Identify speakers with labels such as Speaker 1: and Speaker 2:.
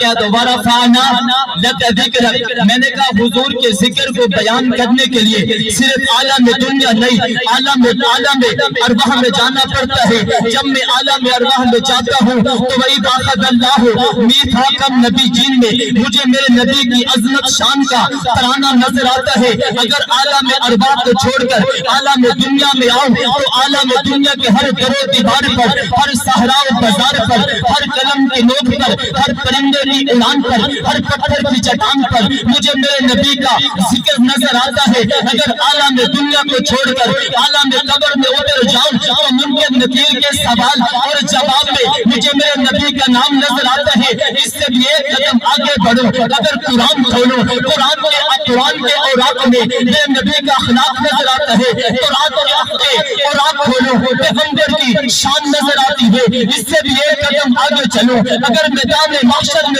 Speaker 1: کیا دوبارہ فانا لک ذکر. میں نے کہا حضور کے ذکر کو بیان کرنے کے لیے صرف عالم دنیا نہیں عالم ارواح میں جانا پڑتا ہے. جب میں عالم ارواح میں جاتا ہوں تو وہی باخد اللہ میثاقم نبی جین میں مجھے میرے نبی کی عظمت شان کا ترانہ نظر آتا ہے. اگر عالم ارواح کو چھوڑ کر عالم دنیا میں آؤں تو عالم دنیا کے ہر در و دیوار پر, ہر صحرا و بازار پر, ہر قلم کی نوک پر, ہر پرندے کی اڑان پر, ہر پتھر کی چٹان پر مجھے میرے نبی کا ذکر نظر آتا ہے. اگر عالم دنیا کو چھوڑ کر عالم قبر میں اتر جاؤں تو منکر نکیر کے سوال اور جواب میں مجھے میرے نبی کا نام نظر آتا ہے. اس سے بھی ایک قدم آگے بڑھو, اگر قرآن کھولو قرآن کے اقوال کے اوراق میں میرے نبی کا اخلاق نظر آتا ہے. قرآن کے اوراق کھولو پیغمبر کی شان نظر آتی ہے. اس سے بھی ایک قدم آگے چلو, اگر میدان محشر میں